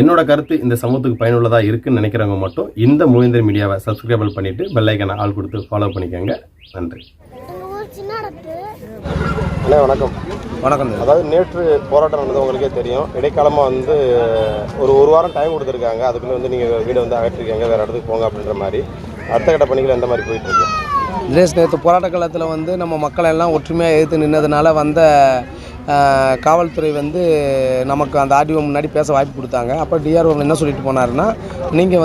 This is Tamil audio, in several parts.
என்னோட கருத்து இந்த சமூகத்துக்கு பயனுள்ளதாக இருக்குன்னு நினைக்கிறவங்க மட்டும் இந்த மூவேந்தர் மீடியாவை சப்ஸ்கிரைபிள் பண்ணிவிட்டு பெல்லைக்கான ஆள் கொடுத்து ஃபாலோ பண்ணிக்கோங்க. நன்றி. அண்ணா வணக்கம். வணக்கம். அதாவது நேற்று போராட்டம் நடந்தது உங்களுக்கே தெரியும். இடைக்காலமாக ஒரு வாரம் டைம் கொடுத்துருக்காங்க. அதுக்குன்னு நீங்கள் வீடை அகற்றிருக்கீங்க, வேறு இடத்துக்கு போங்க அப்படின்ற மாதிரி. அடுத்த கட்ட பணிகள் எந்த மாதிரி போயிட்டுருக்கு? நேற்று போராட்ட காலத்தில் நம்ம மக்களை எல்லாம் ஒற்றுமையாக எதிர்த்து நின்னதுனால காவல்துறை நமக்கு அந்த ஆர்டிஓ முன்னாடி பேச வாய்ப்பு கொடுத்தாங்க. அப்போ டிஆர்ஓ என்ன சொல்லிட்டு போனாருன்னா, நீங்கள்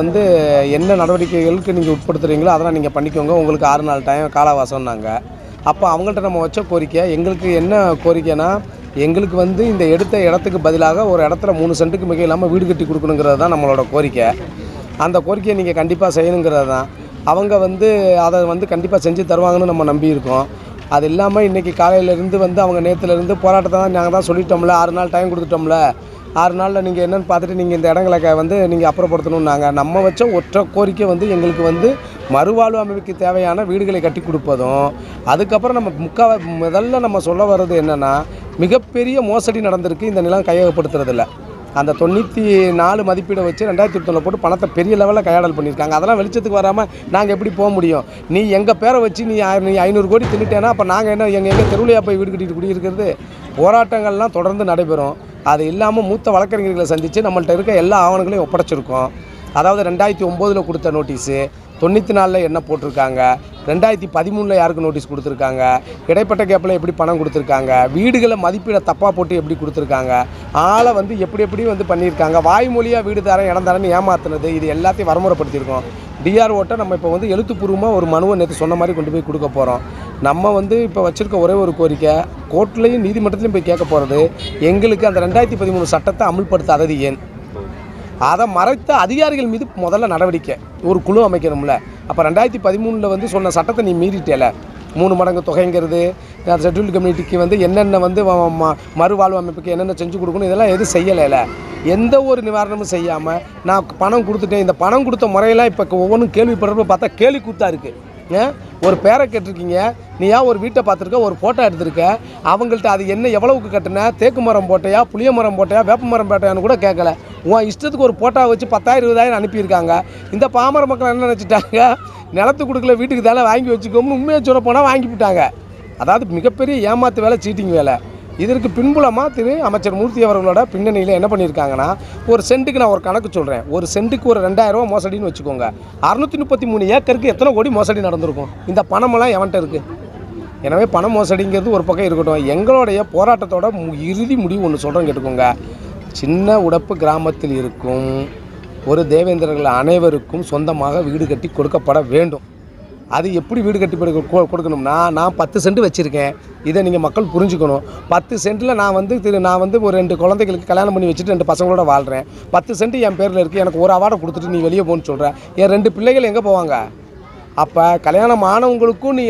என்ன நடவடிக்கைகளுக்கு நீங்கள் உட்படுத்துகிறீங்களோ அதெல்லாம் நீங்கள் பண்ணிக்கோங்க, உங்களுக்கு 6 நாள் டைம் காலாவாசம்னாங்க. அப்போ அவங்கள்ட்ட நம்ம வச்ச கோரிக்கை, எங்களுக்கு என்ன கோரிக்கைனா, எங்களுக்கு இந்த எடுத்த இடத்துக்கு பதிலாக ஒரு இடத்துல 3 சென்ட்டுக்கு மிக இல்லாமல் வீடு கட்டி கொடுக்கணுங்கிறது தான் நம்மளோட கோரிக்கை. அந்த கோரிக்கையை நீங்கள் கண்டிப்பாக செய்யணுங்கிறது தான். அவங்க அதை கண்டிப்பாக செஞ்சு தருவாங்கன்னு நம்ம நம்பியிருக்கோம். அது இல்லாமல் இன்றைக்கி காலையிலேருந்து அவங்க நேற்றுலேருந்து போராட்டத்தை தான் நாங்கள் தான் சொல்லிட்டோம்ல, 6 நாள் டைம் கொடுத்துட்டோம்ல, 6 நாளில் நீங்கள் என்னென்னு பார்த்துட்டு நீங்கள் இந்த இடங்களை நீங்கள் அப்புறப்படுத்தணுன்னாங்க. நம்ம வச்ச ஒற்றை கோரிக்கை எங்களுக்கு மறுவாழ்வு அமைப்புக்கு தேவையான வீடுகளை கட்டி கொடுப்பதும், அதுக்கப்புறம் நம்ம முதல்ல நம்ம சொல்ல வர்றது என்னென்னா, மிகப்பெரிய மோசடி நடந்திருக்கு இந்த நிலம் கையகப்படுத்துறதில்ல. அந்த 94 மதிப்பீடை வச்சு 2001 போட்டு பணத்தை பெரிய லெவலில் கையாடல் பண்ணியிருக்காங்க. அதெல்லாம் வெளிச்சத்துக்கு வராமல் நாங்கள் எப்படி போக முடியும்? நீ எங்கள் பேரை வச்சு நீ 500 கோடி தின்னுட்டேன்னா அப்போ நாங்கள் என்ன எங்கள் தெருவிலையா போய் வீடு கட்டிட்டு குடியிருக்கிறது? போராட்டங்கள்லாம் தொடர்ந்து நடைபெறும். அது இல்லாமல் மூத்த வழக்கறிஞர்களை சந்தித்து நம்மள்ட்ட இருக்க எல்லா ஆவணங்களையும் ஒப்படைச்சிருக்கோம். அதாவது 2009 கொடுத்த நோட்டீஸு, 94 என்ன போட்டிருக்காங்க, 2013 யாருக்கு நோட்டீஸ் கொடுத்துருக்காங்க, இடைப்பட்ட கேப்பில் எப்படி பணம் கொடுத்துருக்காங்க, வீடுகளை மதிப்பீடை தப்பாக போட்டு எப்படி கொடுத்துருக்காங்க, ஆளை எப்படி பண்ணியிருக்காங்க, வாய்மொழியாக வீடு தரேன் இடம் தரேன்னு ஏமாத்துனது, இது எல்லாத்தையும் வரமுறைப்படுத்தியிருக்கோம். டிஆர்ஓட்ட நம்ம இப்போ எழுத்துப்பூர்வமாக ஒரு மனுவை நேற்று சொன்ன மாதிரி கொண்டு போய் கொடுக்க போகிறோம். நம்ம இப்போ வச்சுருக்க ஒரே ஒரு கோரிக்கை, கோர்ட்லேயும் நீதிமன்றத்துலையும் போய் கேட்க போகிறது, எங்களுக்கு அந்த 2013 சட்டத்தை அமுல்படுத்தாதது ஏன்? அதை மறைத்த அதிகாரிகள் மீது முதல்ல நடவடிக்கை, ஒரு குழு அமைக்கணும்ல. அப்போ 2013 சொன்ன சட்டத்தை நீ மீறிட்டேல, 3 மடங்கு தொகைங்கிறது, ஷெட்யூல்டு கம்யூனிட்டிக்கு என்னென்ன மறுவாழ்வு அமைப்புக்கு என்னென்ன செஞ்சு கொடுக்கணும், இதெல்லாம் எதுவும் செய்யலைல. எந்த ஒரு நிவாரணமும் செய்யாமல் நான் பணம் கொடுத்துட்டேன். இந்த பணம் கொடுத்த முறையெல்லாம் இப்போ ஒவ்வொன்றும் கேள்விப்படுறப்ப பார்த்தா கேலி கூத்தாக இருக்குது. ஒரு பேரை கேட்டிருக்கீங்க, நீ ஒரு வீட்டை பார்த்துருக்க, ஒரு ஃபோட்டோ எடுத்திருக்க, அவங்கள்ட்ட அது என்ன எவ்வளவுக்கு கட்டின, தேக்கு மரம் போட்டையா, புளிய மரம் போட்டையா, வேப்ப மரம் போட்டையான்னு கூட கேட்கல. உன் இஷ்டத்துக்கு ஒரு ஃபோட்டோ வச்சு 10,000 20,000 அனுப்பியிருக்காங்க. இந்த பாமர மக்கள் என்ன நினச்சிட்டாங்க, நிலத்து கொடுக்கல வீட்டுக்கு தானே வாங்கி வச்சுக்கோம்னு உண்மையை சொல்ல போனால் வாங்கிவிட்டாங்க. அதாவது மிகப்பெரிய ஏமாத்து வேலை, சீட்டிங் வேலை. இதற்கு பின்புலமாக அமைச்சர் மூர்த்தி அவர்களோட பின்னணியில் என்ன பண்ணியிருக்காங்கன்னா, ஒரு சென்ட்டுக்கு நான் ஒரு கணக்கு சொல்கிறேன், ஒரு சென்ட்டுக்கு ஒரு 2,000 ரூபா மோசடின்னு வச்சுக்கோங்க. 633 ஏக்கருக்கு எத்தனை கோடி மோசடி நடந்திருக்கும்? இந்த பணமெல்லாம் எவன்கிட்ட இருக்குது? எனவே பண மோசடிங்கிறது ஒரு பக்கம் இருக்கட்டும். எங்களுடைய போராட்டத்தோட இறுதி முடிவு ஒன்று சொல்கிறேன், கேட்டுக்கோங்க. சின்ன உடப்பு கிராமத்தில் இருக்கும் ஒரு தேவேந்திரர்கள் அனைவருக்கும் சொந்தமாக வீடு கட்டி கொடுக்கப்பட வேண்டும். அது எப்படி வீடு கட்டி கொடுக்கணும்னா, நான் 10 சென்ட் வச்சுருக்கேன், இதை நீங்கள் மக்கள் புரிஞ்சுக்கணும். 10 சென்ட்டில் நான் ஒரு 2 குழந்தைகளுக்கு கல்யாணம் பண்ணி வச்சுட்டு 2 பசங்களோட வாழ்கிறேன். 10 சென்ட் என் பேரில் இருக்குது, எனக்கு ஒரு அவார்டை கொடுத்துட்டு நீ வெளியே போகணுன்னு சொல்கிறேன். என் 2 பிள்ளைகள் எங்கே போவாங்க? அப்போ கல்யாணம் ஆனவங்களுக்கும் நீ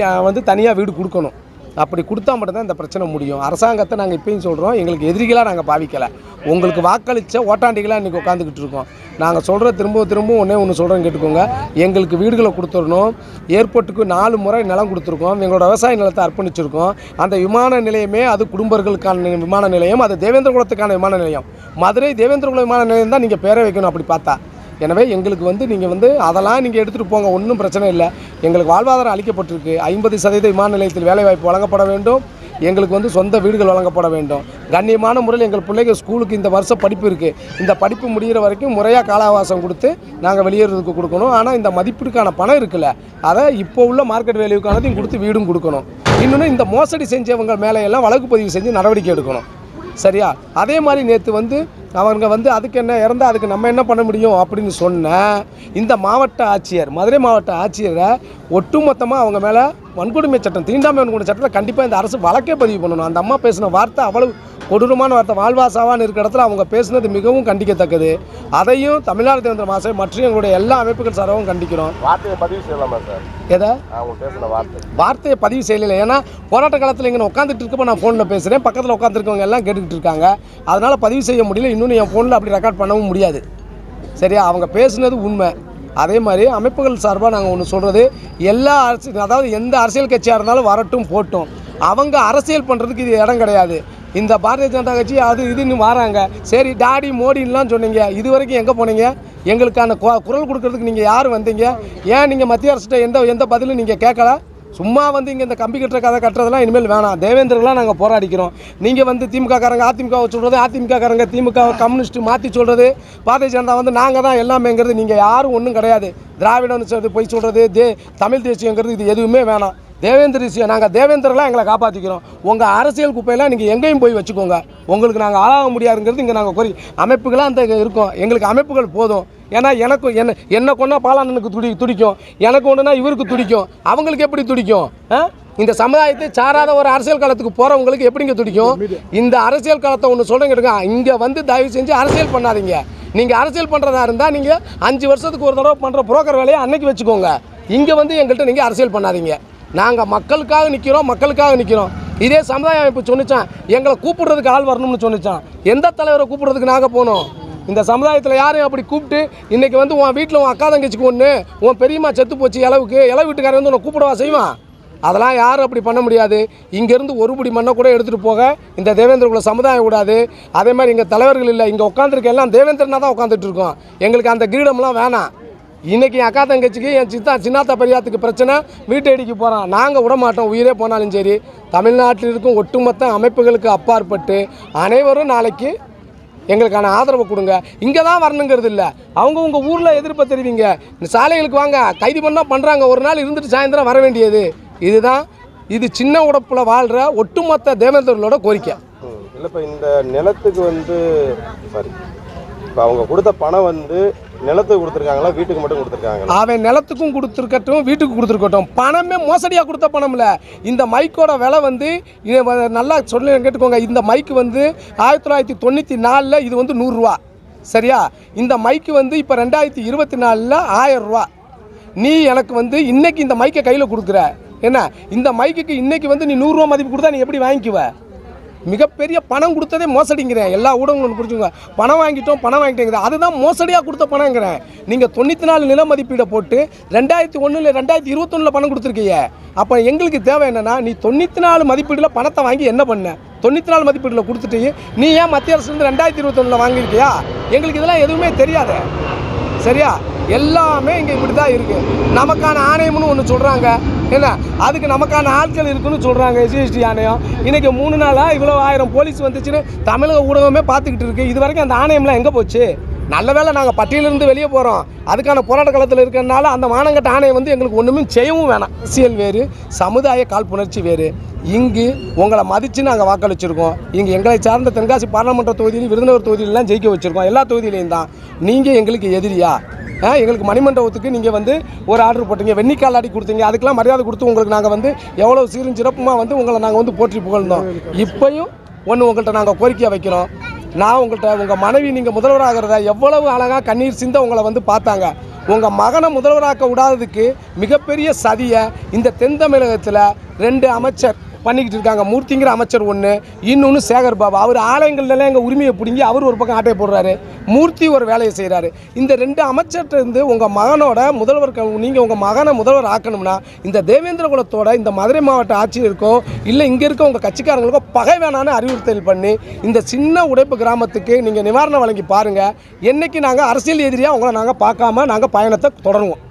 தனியாக வீடு கொடுக்கணும். அப்படி கொடுத்தா மட்டும்தான் இந்த பிரச்சனை முடியும். அரசாங்கத்தை நாங்கள் இப்பயும் சொல்கிறோம், எங்களுக்கு எதிரிகளாக நாங்கள் பாவிக்கலை, உங்களுக்கு வாக்களித்த ஓட்டாண்டிகளாக இன்றைக்கி உட்காந்துக்கிட்டு இருக்கோம். நாங்கள் சொல்கிற திரும்ப ஒன்று சொல்கிறேன்னு கேட்டுக்கோங்க. எங்களுக்கு வீடுகளை கொடுத்துடணும். ஏர்போர்ட்டுக்கு 4 முறை நிலம் கொடுத்துருக்கோம். எங்களோட விவசாய நிலத்தை அர்ப்பணிச்சிருக்கோம். அந்த விமான நிலையமே அது குடும்பர்களுக்கான விமான நிலையம், அது தேவேந்திர குலத்துக்கான விமான நிலையம். மதுரை தேவேந்திர குல விமான நிலையம் தான் நீங்கள் பேரை வைக்கணும் அப்படி பார்த்தா. எனவே எங்களுக்கு நீங்கள் அதெல்லாம் நீங்கள் எடுத்துகிட்டு போங்க, ஒன்றும் பிரச்சனை இல்லை. எங்களுக்கு வாழ்வாதாரம் அளிக்கப்பட்டிருக்கு. 50% விமான நிலையத்தில் வேலைவாய்ப்பு வழங்கப்பட வேண்டும். எங்களுக்கு சொந்த வீடுகள் வழங்கப்பட வேண்டும். கண்ணியமான முறையில் எங்கள் பிள்ளைகள் ஸ்கூலுக்கு இந்த வருஷம் படிப்பு இருக்குது. இந்த படிப்பு முடிகிற வரைக்கும் முறையாக காலாவாசம் கொடுத்து நாங்கள் வெளியேறதுக்கு கொடுக்கணும். ஆனால் இந்த மதிப்பீடுக்கான பணம் இருக்குல்ல, அதை இப்போ உள்ள மார்க்கெட் வேல்யூக்கானதையும் கொடுத்து வீடும் கொடுக்கணும். இன்னொன்று, இந்த மோசடி செஞ்சவங்க மேலே வழக்கு பதிவு செஞ்சு நடவடிக்கை எடுக்கணும். சரியா? அதே மாதிரி நேற்று அவங்க அதுக்கு என்ன இறந்தால் அதுக்கு நம்ம என்ன பண்ண முடியும் அப்படின்னு சொன்ன இந்த மாவட்ட ஆட்சியர், மதுரை மாவட்ட ஆட்சியரை ஒட்டுமொத்தமாக அவங்க மேலே வன்கொடுமை சட்டம், தீண்டாமை வன்கொடுமை சட்டத்தை கண்டிப்பாக இந்த அரசு வழக்கே பதிவு பண்ணணும். அந்த அம்மா பேசின வார்த்தை அவ்வளவு கொடூரமான வார்த்தை. வாழ்வாசாவான்னு இருக்கிற இடத்துல அவங்க பேசுனது மிகவும் கண்டிக்கத்தக்கது. அதையும் தமிழ்நாடு தேவேந்திர மாசை மற்றும் எங்களுடைய எல்லா அமைப்புகள் சார்பாகவும் கண்டிக்கிறோம். வார்த்தையை பதிவு செய்யலாமா சார்? எதை வார்த்தையை பதிவு செய்யலை. ஏன்னா போராட்ட காலத்தில் இங்கே உட்காந்துட்டு இருக்கப்போ நான் ஃபோனில் பேசுகிறேன், பக்கத்தில் உட்காந்துருக்கவங்க எல்லாம் கேட்டுக்கிட்டு இருக்காங்க. அதனால் பதிவு செய்ய முடியல. இன்னொன்று என் ஃபோனில் அப்படி ரெக்கார்ட் பண்ணவும் முடியாது. சரியா? அவங்க பேசுனது உண்மை. அதே மாதிரி அமைப்புகள் சார்பாக நாங்கள் ஒன்று சொல்கிறது, எல்லா அதாவது எந்த அரசியல் கட்சியாக இருந்தாலும் வரட்டும் போட்டும், அவங்க அரசியல் பண்ணுறதுக்கு இது இடம் கிடையாது. இந்த பாரதிய ஜனதா கட்சி அது இதுன்னு வராங்க. சரி டாடி மோடின்லாம் சொன்னீங்க, இது வரைக்கும் எங்கே போனீங்க? எங்களுக்கான குரல் கொடுக்கறதுக்கு நீங்கள் யார் வந்தீங்க? ஏன் நீங்கள் மத்திய அரசுகிட்ட எந்த பதிலும் நீங்கள் கேட்கல? சும்மா வந்து இங்கே இந்த கம்பி கட்டுற கதை கட்டுறதெல்லாம் இனிமேல் வேணாம். தேவேந்திரலாம் நாங்கள் போராடிக்கிறோம். நீங்கள் வந்து திமுககாரங்க அதிமுகவை சொல்கிறது, அதிமுககாரங்க திமுக கம்யூனிஸ்ட்டு மாற்றி சொல்கிறது, பாரதிய ஜனதா வந்து நாங்கள் தான் எல்லாமேங்கிறது நீங்கள் யாரும் ஒன்றும் கிடையாது. திராவிடம்னு போய் சொல்கிறது, தமிழ் தேசியங்கிறது இது எதுவுமே வேணாம். தேவேந்திர விஷயம் நாங்கள் தேவேந்திரலாம் எங்களை காப்பாற்றிக்கிறோம். உங்கள் அரசியல் குப்பையெல்லாம் நீங்கள் எங்கேயும் போய் வச்சுக்கோங்க. உங்களுக்கு நாங்கள் ஆளாக முடியாதுங்கிறது இங்கே நாங்கள் அமைப்புகளாக அந்த இருக்கோம். எங்களுக்கு அமைப்புகள் போதும். ஏன்னா எனக்கு என்ன கொண்டா பாலாண்ணனுக்கு துடிக்கும், எனக்கு ஒன்றுனா இவருக்கு துடிக்கும். அவங்களுக்கு எப்படி துடிக்கும்? இந்த சமுதாயத்தை சாராத ஒரு அரசியல் காலத்துக்கு போகிறவங்களுக்கு எப்படிங்க துடிக்கும்? இந்த அரசியல் காலத்தை ஒன்று சொல்கிறேங்க, இங்கே வந்து தயவு செஞ்சு அரசியல் பண்ணாதீங்க. நீங்கள் அரசியல் பண்ணுறதா இருந்தால் நீங்கள் 5 வருஷத்துக்கு ஒரு தடவை பண்ணுற புரோக்கர் வேலையை அன்னைக்கு வச்சுக்கோங்க. இங்கே வந்து எங்கள்கிட்ட நீங்கள் அரசியல் பண்ணாதீங்க. நாங்கள் மக்களுக்காக நிற்கிறோம். இதே சமுதாய அமைப்பு சொன்னிச்சான், எங்களை கூப்பிடுறதுக்கு ஆள் வரணும்னு சொன்னிச்சான். எந்த தலைவரை கூப்பிடுறதுக்கு நாங்கள் போனோம்? இந்த சமுதாயத்தில் யாரையும் அப்படி கூப்பிட்டு இன்றைக்கி வந்து உன் வீட்டில் உன் அக்கா தங்கச்சிக்கு ஒன்று, உன் பெரியம்மா செத்து போச்சு இள வீட்டுக்காரன் வந்து உன்னை கூப்பிடவா செய்வான்? அதெல்லாம் யாரும் அப்படி பண்ண முடியாது. இங்கேருந்து ஒரு படி மண்ணை கூட எடுத்துகிட்டு போக இந்த தேவேந்திரகுல சமுதாயம் கூடாது. அதே மாதிரி இங்கே தலைவர்கள் இல்லை, இங்கே உட்காந்துருக்க எல்லாம் தேவேந்திரனாக தான் உட்காந்துட்டு இருக்கோம். எங்களுக்கு அந்த கிரீடம்லாம் வேணாம். இன்றைக்கி என் அக்கா தங்கச்சிக்கு என் சின்னாத்தா பெரியாத்துக்கு பிரச்சனை, வீட்டை அடிக்க போகிறான். நாங்கள் விட மாட்டோம், உயிரே போனாலும் சரி. தமிழ்நாட்டில் இருக்கும் ஒட்டுமொத்த அமைப்புகளுக்கு அப்பாற்பட்டு அனைவரும் நாளைக்கு எங்களுக்கான ஆதரவு கொடுங்க. இங்கே தான் வரணுங்கிறது இல்லை, அவங்க உங்கள் ஊரில் எதிர்ப்பை தெரிவிங்க. இந்த சாலைகளுக்கு வாங்க, கைது பண்ணால் பண்ணுறாங்க, ஒரு நாள் இருந்துட்டு சாயந்தரம் வர வேண்டியது. இது சின்ன உடப்பில் வாழ்கிற ஒட்டுமொத்த தேவேந்திரர்களோட கோரிக்கை. இல்லை இப்போ இந்த நிலத்துக்கு வந்து இப்போ அவங்க கொடுத்த பணம் வந்து நிலத்துக்கு கொடுத்துருக்காங்களா, வீட்டுக்கு மட்டும் கொடுத்துருக்காங்களா? அவன் நிலத்துக்கும் கொடுத்துருக்கட்டும், வீட்டுக்கு கொடுத்துருக்கட்டும். பணமே மோசடியாக கொடுத்த பணம் இல்லை. இந்த மைக்கோட விலை வந்து நல்லா சொல்லி கேட்டுக்கோங்க. இந்த மைக்கு வந்து 1994 இது வந்து 100 ரூபா, சரியா? இந்த மைக்கு வந்து இப்போ 2024 1000 ரூபா. நீ எனக்கு வந்து இன்றைக்கி இந்த மைக்கை கையில் கொடுக்குற, என்ன இந்த மைக்குக்கு இன்றைக்கி வந்து நீ 100 ரூபா மதிப்பு கொடுத்தா நீ எப்படி வாங்கிக்குவ? மிகப்பெரிய பணம் கொடுத்ததே மோசடிங்கிறேன். எல்லா ஊடகங்களும் புரிஞ்சுங்க. பணம் வாங்கிட்டேங்குது, அதுதான் மோசடியாக கொடுத்த பணங்கிறேன். நீங்கள் 94 நில மதிப்பீடை போட்டு 2001 இல்லை 2021 பணம் கொடுத்துருக்கீங்க. அப்போ எங்களுக்கு தேவை என்னென்னா, நீ 94 மதிப்பீடில் பணத்தை வாங்கி என்ன பண்ண? 94 மதிப்பீட்டில் கொடுத்துட்டு நீ ஏன் மத்திய அரசுலேருந்து 2021 வாங்கியிருக்கியா? எங்களுக்கு இதெல்லாம் எதுவுமே தெரியாது, சரியா? எல்லாமே இங்கே இப்படி தான் இருக்குது. நமக்கான ஆணையம்னு ஒன்று சொல்கிறாங்க, என்ன அதுக்கு நமக்கான ஆட்கள் இருக்குன்னு சொல்கிறாங்க. எஸ்சிஎஸ்டி ஆணையம் இன்றைக்கி 3 நாளாக இவ்வளோ 1000 போலீஸ் வந்துச்சுன்னு தமிழக ஊடகமே பார்த்துக்கிட்டு இருக்குது. இது வரைக்கும் அந்த ஆணையம்லாம் எங்கே போச்சு? நல்ல வேளை நாங்கள் பட்டியலிருந்து வெளியே போகிறோம். அதுக்கான போராட்ட காலத்தில் இருக்கிறதுனால அந்த மானங்கட்ட ஆணையம் வந்து எங்களுக்கு ஒன்றுமே செய்யவும் வேணாம். அரசியல் வேறு, சமுதாய காழ்ப்புணர்ச்சி வேறு. இங்கு உங்களை மதித்து நாங்கள் வாக்களிச்சிருக்கோம். இங்கே எங்களை சார்ந்த தென்காசி பாராளுமன்ற தொகுதியில், விருதுநகர் தொகுதியிலலாம் ஜெயிக்க வச்சுருக்கோம். எல்லா தொகுதியிலையும் தான். நீங்கள் எங்களுக்கு எதிரியா? எங்களுக்கு மணிமண்டபத்துக்கு நீங்கள் வந்து ஒரு ஆர்டர் போட்டீங்க, வெண்ணிக்கால் ஆடி கொடுத்தீங்க, அதுக்கெல்லாம் மரியாதை கொடுத்து உங்களுக்கு நாங்கள் வந்து எவ்வளோ சீரும் சிறப்புமாக வந்து உங்களை நாங்கள் வந்து போற்றி புகழ்ந்தோம். இப்போயும் ஒன்று உங்கள்கிட்ட நாங்கள் கோரிக்கையாக வைக்கிறோம். நான் உங்கள்கிட்ட, உங்கள் மனைவி நீங்கள் முதல்வராகிறத எவ்வளவு அழகாக கண்ணீர் சிந்த உங்களை வந்து பார்த்தாங்க. உங்கள் மகனை முதல்வராக்க விடாததுக்கு மிகப்பெரிய சதியை இந்த தென் தமிழகத்தில் 2 அமைச்சர் பண்ணிக்கிட்டு இருக்காங்க. மூர்த்திங்கிற அமைச்சர் ஒன்று, இன்னொன்று சேகர் பாபு. அவர் ஆலயங்கள்லாம் எங்கள் உரிமையை பிடிங்கி அவர் ஒரு பக்கம் ஆட்டையை போடுறாரு, மூர்த்தி ஒரு வேலையை செய்கிறாரு. இந்த 2 அமைச்சர்கிட்ட இருந்து உங்கள் மகனோட முதல்வர், நீங்கள் உங்கள் மகனை முதல்வர் ஆக்கணும்னா இந்த தேவேந்திர குலத்தோட இந்த மதுரை மாவட்ட ஆட்சியருக்கோ இல்லை இங்கே இருக்க உங்கள் கட்சிக்காரங்களுக்கோ பகை வேணான்னு அறிவுறுத்தல் பண்ணி இந்த சின்ன உடைப்பு கிராமத்துக்கு நீங்கள் நிவாரணம் வழங்கி பாருங்கள். என்றைக்கு நாங்கள் அரசியல் எதிரியாக உங்களை நாங்கள் பார்க்காம நாங்கள் பயணத்தை தொடருவோம்.